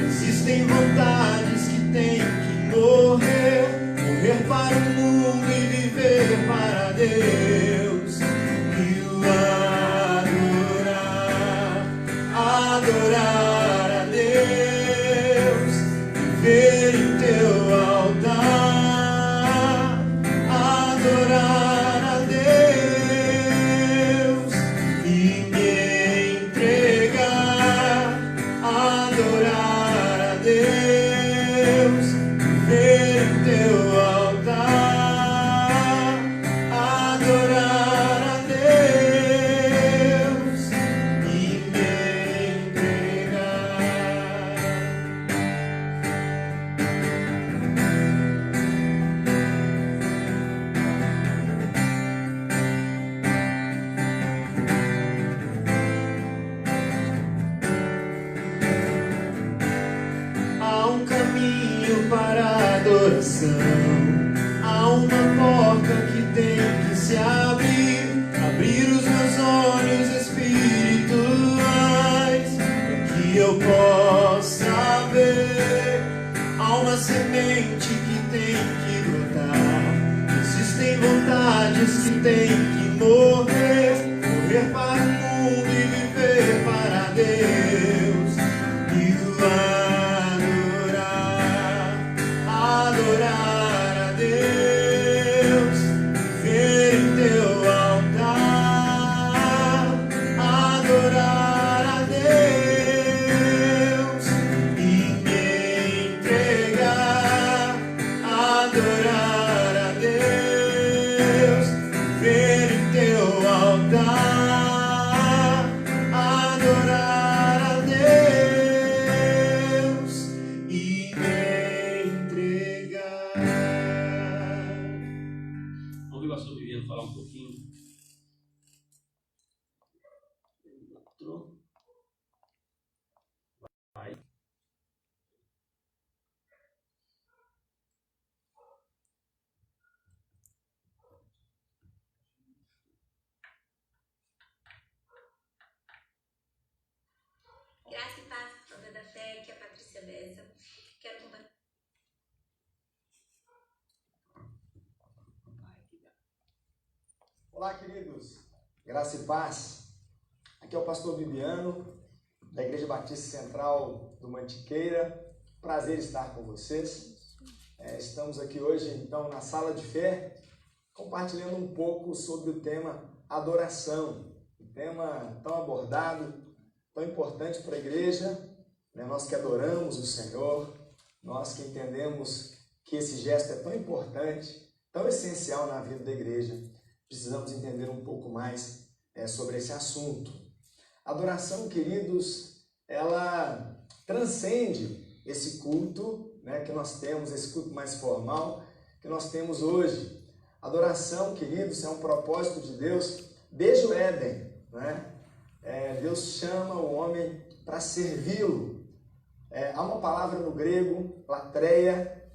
Existem vontades que têm que morrer, morrer para o mundo e viver para Deus. E o adorar a Deus, viver em teu altar, adorar a Deus e me entregar, adorar a Deus, viver em teu altar, adorar a Deus e me entregar. Há um caminho para a adoração, há uma porta que tem que se abrir, abrir os meus olhos espirituais, para que eu possa ver. Há uma semente que tem que brotar, existem vontades que têm que morrer, morrer para o mundo e viver para Deus. E o adorar a Deus, viver em teu altar, adorar a Deus e me entregar, adorar a Deus, viver em teu altar, adorar a Deus e me entregar. Vamos ver o pastor Viviano falar um pouquinho. Entrou. Vai. Graça e paz, família da fé, aqui é a Patrícia Bessa. Quero compartilhar. Olá, queridos. Graça e paz. Aqui é o pastor Viviano, da Igreja Batista Central do Mantiqueira. Prazer estar com vocês. Estamos aqui hoje, então, na Sala de Fé, compartilhando um pouco sobre o tema adoração. Um tema tão abordado, tão importante para a igreja, né? Nós que adoramos o Senhor, nós que entendemos que esse gesto é tão importante, tão essencial na vida da igreja, precisamos entender um pouco mais sobre esse assunto. A adoração, queridos, ela transcende esse culto, né, que nós temos, esse culto mais formal que nós temos hoje. Adoração, queridos, é um propósito de Deus desde o Éden, né? Deus chama o homem para servi-lo. Há uma palavra no grego, latreia,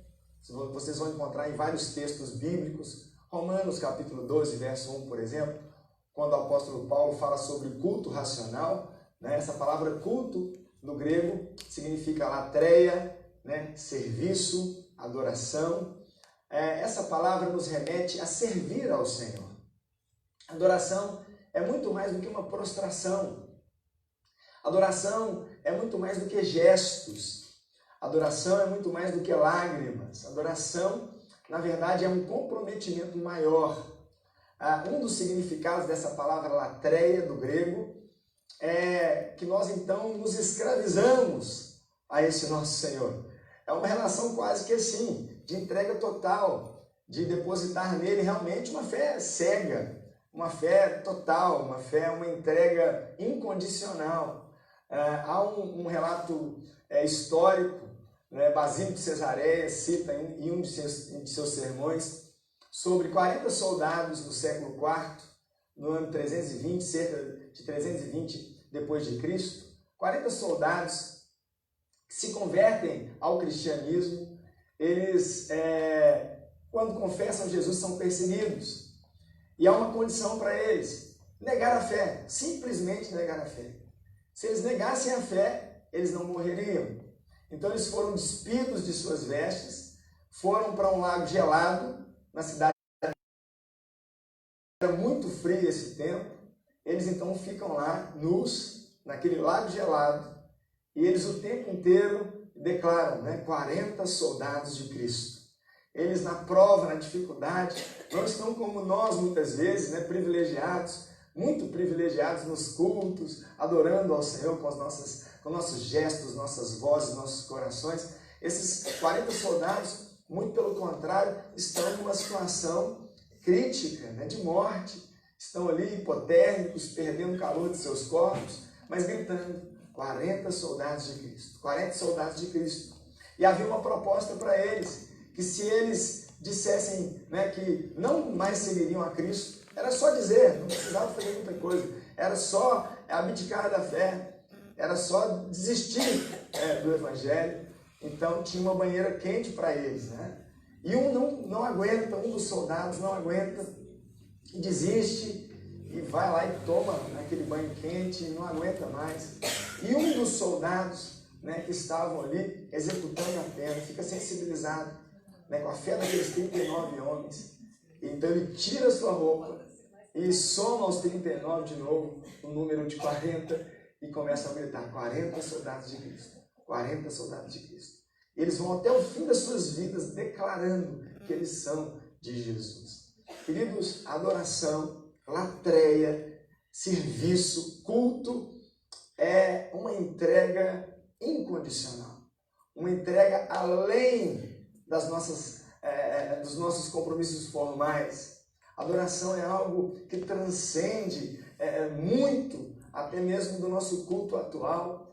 vocês vão encontrar em vários textos bíblicos. Romanos capítulo 12, verso 1, por exemplo, quando o apóstolo Paulo fala sobre culto racional, né? Essa palavra culto no grego significa latreia, né? Serviço, adoração. Essa palavra nos remete a servir ao Senhor. Adoração é muito mais do que uma prostração. Adoração é muito mais do que gestos. Adoração é muito mais do que lágrimas. Adoração, na verdade, é um comprometimento maior. Um dos significados dessa palavra latreia do grego é que nós então nos escravizamos a esse nosso Senhor. É uma relação quase que assim, de entrega total, de depositar nele realmente uma fé cega, uma fé total, uma entrega incondicional. Há um relato histórico, né? Basílio de Cesareia cita em um de seus sermões sobre 40 soldados do século IV, no ano 320, cerca de 320 depois de Cristo, 40 soldados que se convertem ao cristianismo. Eles, quando confessam Jesus, são perseguidos. E há uma condição para eles: negar a fé, simplesmente negar a fé. Se eles negassem a fé, eles não morreriam. Então eles foram despidos de suas vestes, foram para um lago gelado, na cidade era muito frio esse tempo. Eles então ficam lá, nus, naquele lago gelado, e eles o tempo inteiro declaram, 40 soldados de Cristo. Eles na prova, na dificuldade, não estão como nós muitas vezes, privilegiados, muito privilegiados nos cultos, adorando ao Senhor com nossos gestos, nossas vozes, nossos corações. Esses 40 soldados, muito pelo contrário, estão numa situação crítica, de morte. Estão ali hipotérmicos, perdendo o calor de seus corpos, mas gritando, 40 soldados de Cristo, 40 soldados de Cristo. E havia uma proposta para eles, que se eles dissessem que não mais seguiriam a Cristo, era só dizer, não precisava fazer muita coisa, era só abdicar da fé, era só desistir do Evangelho. Então tinha uma banheira quente para eles. E um não aguenta, um dos soldados não aguenta, e desiste, e vai lá e toma aquele banho quente, e não aguenta mais. E um dos soldados que estavam ali executando a pena, fica sensibilizado com a fé daqueles 39 homens. Então ele tira a sua roupa e soma aos 39 de novo o número de 40 e começa a gritar, 40 soldados de Cristo, 40 soldados de Cristo. Eles vão até o fim das suas vidas declarando que eles são de Jesus. Queridos, adoração, latreia, serviço, culto é uma entrega incondicional. Uma entrega além dos nossos compromissos formais. Adoração é algo que transcende muito, até mesmo do nosso culto atual.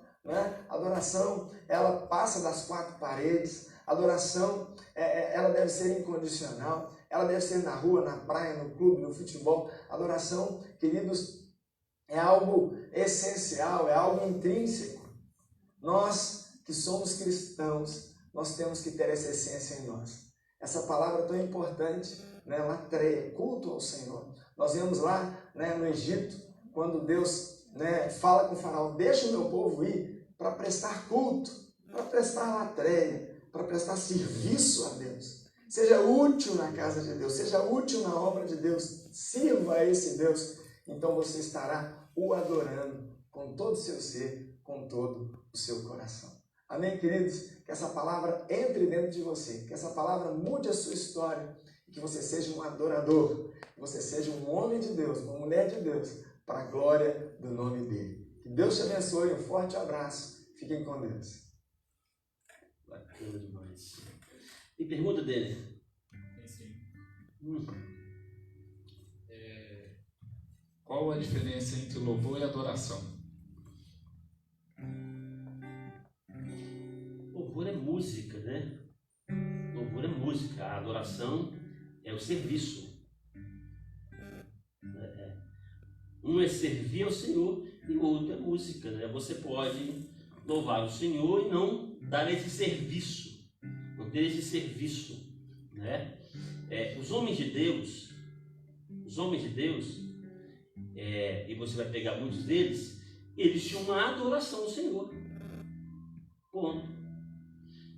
Adoração, ela passa das 4 paredes. Adoração, ela deve ser incondicional. Ela deve ser na rua, na praia, no clube, no futebol. Adoração, queridos, é algo essencial, é algo intrínseco. Nós que somos cristãos, nós temos que ter essa essência em nós. Essa palavra tão importante, latreia, culto ao Senhor. Nós vemos lá no Egito, quando Deus fala com o faraó, deixa o meu povo ir para prestar culto, para prestar latreia, para prestar serviço a Deus. Seja útil na casa de Deus, seja útil na obra de Deus, sirva a esse Deus. Então você estará o adorando com todo o seu ser, com todo o seu coração. Amém, queridos? Que essa palavra entre dentro de você, que essa palavra mude a sua história, e que você seja um adorador, que você seja um homem de Deus, uma mulher de Deus, para a glória do nome dele. Que Deus te abençoe, um forte abraço, fiquem com Deus. Bacana demais. E pergunta dele? Sim. Qual a diferença entre louvor e adoração? Louvor é música, Louvor é música. A adoração é o serviço. Um é servir ao Senhor e o outro é música, Você pode louvar o Senhor e não dar esse serviço, não ter esse serviço, Os homens de Deus, e você vai pegar muitos deles, eles tinham uma adoração ao Senhor. Ponto.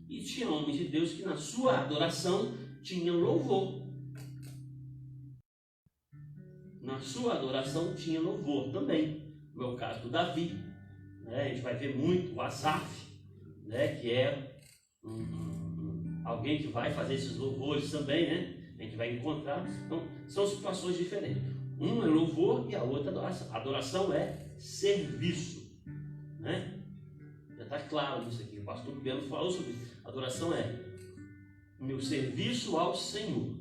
E tinha homens de Deus que na sua adoração tinham louvor. Na sua adoração tinha louvor também. No meu caso do Davi. A gente vai ver muito o Asaf, que é alguém que vai fazer esses louvores também, A gente vai encontrar. Então, são situações diferentes. Um é louvor e a outra é adoração. Adoração é serviço, Já está claro isso aqui. O pastor Biano falou sobre isso. Adoração é meu serviço ao Senhor.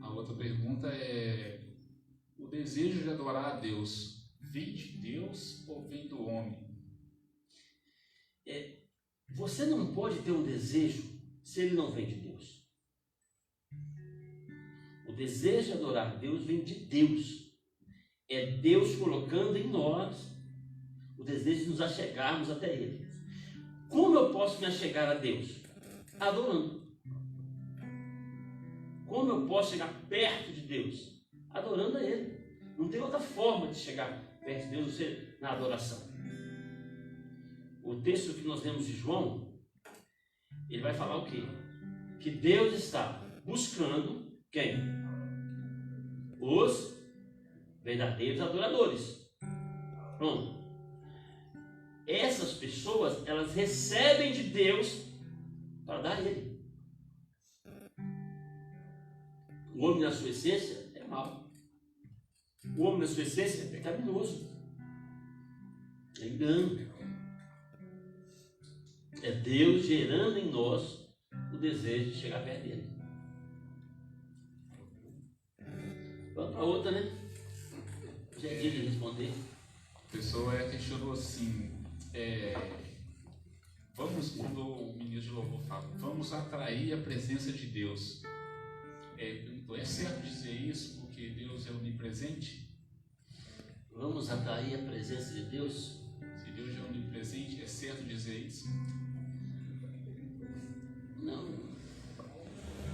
A outra pergunta é: o desejo de adorar a Deus vem de Deus ou vem do homem? Você não pode ter um desejo se ele não vem de Deus. O desejo de adorar a Deus vem de Deus. É Deus colocando em nós o desejo de nos achegarmos até Ele. Como eu posso me achegar a Deus? Adorando. Como eu posso chegar perto de Deus? Adorando a Ele. Não tem outra forma de chegar perto de Deus, você na adoração. O texto que nós lemos de João, ele vai falar o quê? Que Deus está buscando quem? Os verdadeiros adoradores. Pronto. Essas pessoas, elas recebem de Deus para dar a Ele. O homem na sua essência é mau. O homem na sua essência é pecaminoso. É engano. É Deus gerando em nós o desejo de chegar perto dele. Vamos para outra, né? Já é dia de responder. A pessoa questionou assim, vamos, quando o ministro de louvor fala, vamos atrair a presença de Deus. É certo dizer isso porque Deus é onipresente? Vamos atrair a presença de Deus? Se Deus é onipresente, é certo dizer isso? Não.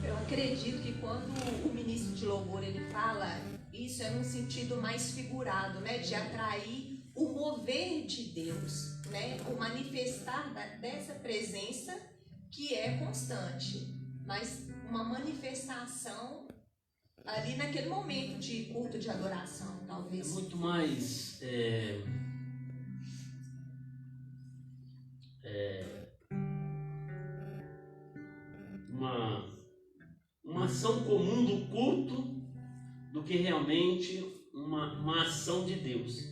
Eu acredito que quando o ministro de louvor ele fala, isso é num sentido mais figurado, né? De atrair o mover de Deus, né? O manifestar dessa presença que é constante, mas uma manifestação ali naquele momento de culto de adoração, talvez. É muito mais uma ação comum do culto do que realmente uma ação de Deus.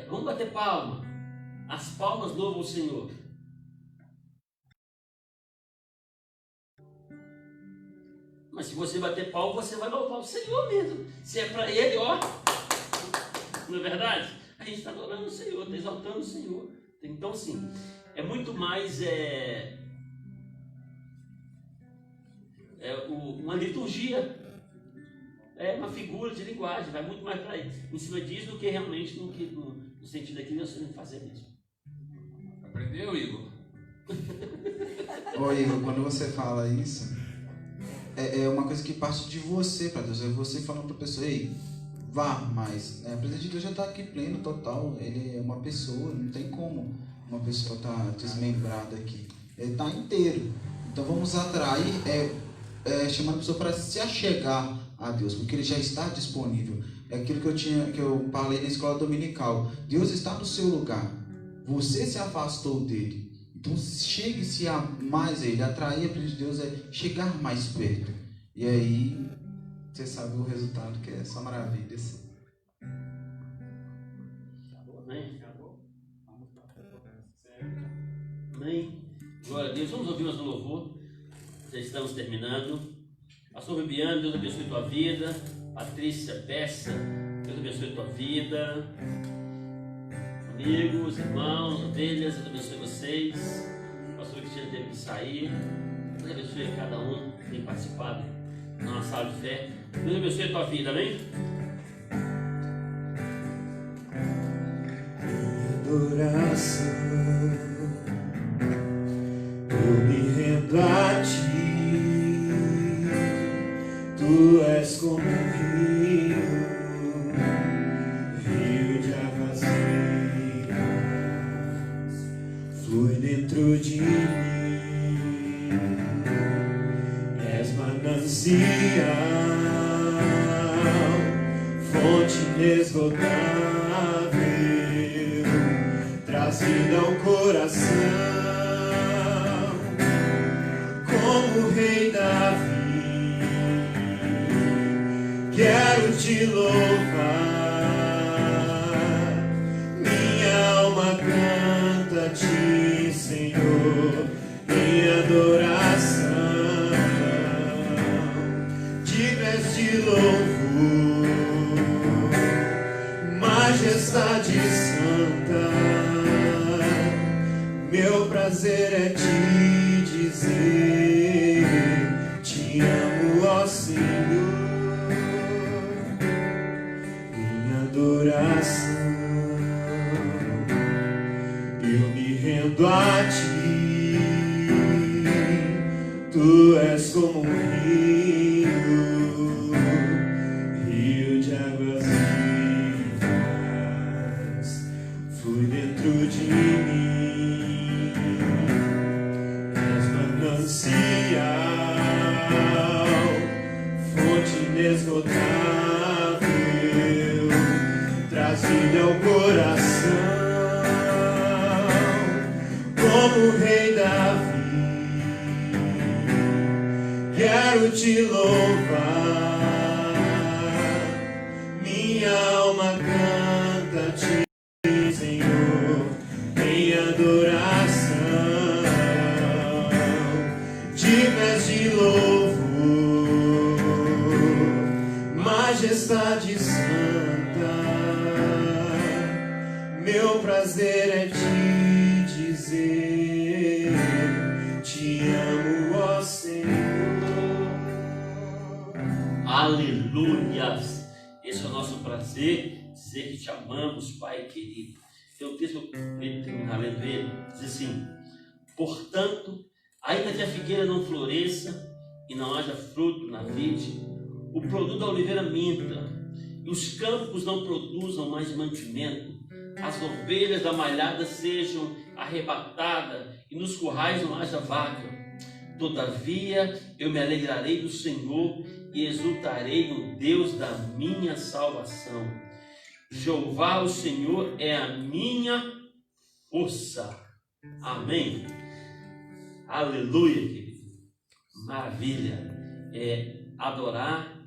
Vamos bater palma. As palmas louvam o Senhor. Mas se você bater palma, você vai louvar o Senhor mesmo. Se é para Ele, ó. Não é verdade? A gente está adorando o Senhor, está exaltando o Senhor. Então, sim, é muito mais uma liturgia. É uma figura de linguagem, vai muito mais para em cima disso do que realmente no sentido aqui nós temos que fazer mesmo. Aprendeu, Igor? Ô Igor, quando você fala isso, é uma coisa que parte de você para Deus. É você falando para a pessoa, ei, vá, mas a presença de Deus já está aqui pleno, total. Ele é uma pessoa, não tem como uma pessoa estar desmembrada aqui. Ele está inteiro. Então vamos atrair, chamando a pessoa para se achegar a Deus, porque Ele já está disponível. É aquilo que eu falei na escola dominical. Deus está no seu lugar. Você se afastou dele. Então chegue-se a mais a Ele. Atrair a presença de Deus é chegar mais perto. E aí você sabe o resultado, que é só maravilha. Amém? Amém? Glória a Deus. Vamos ouvir mais um louvor. Já estamos terminando. Pastor Bibiano, Deus abençoe tua vida. Patrícia Bessa, Deus abençoe tua vida. Amigos, irmãos, ovelhas, Deus abençoe vocês. Pastor Cristiano teve que sair. Deus abençoe cada um que tem participado da nossa sala de fé. Deus abençoe a tua vida, amém? Adoração, eu me rendo a ti. Tu és como um rio de águas vivas, flui dentro de mim. És manancial, fonte inesgotável, trazida ao coração, como o rei Davi. Quero te louvar, minha alma canta a ti, Senhor, em adoração. Digno és de louvor, majestade santa. Meu prazer é te dizer, te amo, ó Senhor. Adoração, eu me rendo a ti. Tu és como um rio de águas vivas, flui dentro de mim. És manancial, fonte inesgotável, trazida ao coração, como o rei Davi. Quero te louvar, minha alma canta te, Senhor, em adoração, dignas de louvor, majestade santa. Meu prazer é te dizer, te amo, ó Senhor. Aleluias! Esse é o nosso prazer, dizer que te amamos, Pai querido. Tem um texto que eu queria terminar lendo ele, diz assim: portanto, ainda que a figueira não floresça e não haja fruto na vide, o produto da oliveira minta, e os campos não produzam mais mantimento, as ovelhas da malhada sejam arrebatadas e nos currais não haja vaca. Todavia eu me alegrarei do Senhor e exultarei no Deus da minha salvação. Jeová, o Senhor, é a minha força. Amém. Aleluia, querido. Maravilha. É adorar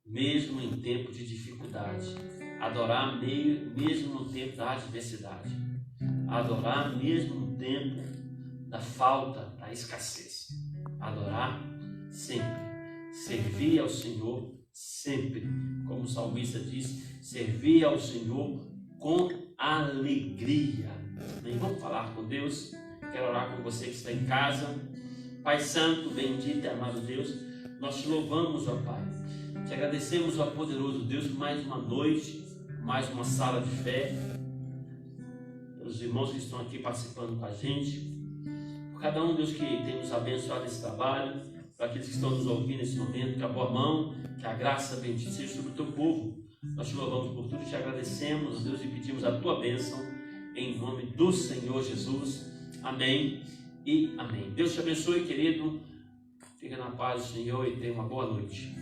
mesmo em tempo de dificuldade. Adorar mesmo no tempo da adversidade. Adorar mesmo no tempo da falta, da escassez. Adorar sempre. Servir ao Senhor sempre. Como o salmista diz, servir ao Senhor com alegria. Bem, vamos falar com Deus. Quero orar com você que está em casa. Pai Santo, bendito e amado Deus, nós te louvamos, ó Pai. Te agradecemos, ó poderoso Deus, mais uma noite, mais uma sala de fé. Pelos irmãos que estão aqui participando com a gente. Por cada um, Deus, que tem nos abençoado nesse trabalho. Para aqueles que estão nos ouvindo nesse momento, que a boa mão, que a graça bendita seja sobre o teu povo. Nós te louvamos por tudo e te agradecemos, Deus, e pedimos a tua bênção em nome do Senhor Jesus. Amém e amém. Deus te abençoe, querido. Fica na paz do Senhor e tenha uma boa noite.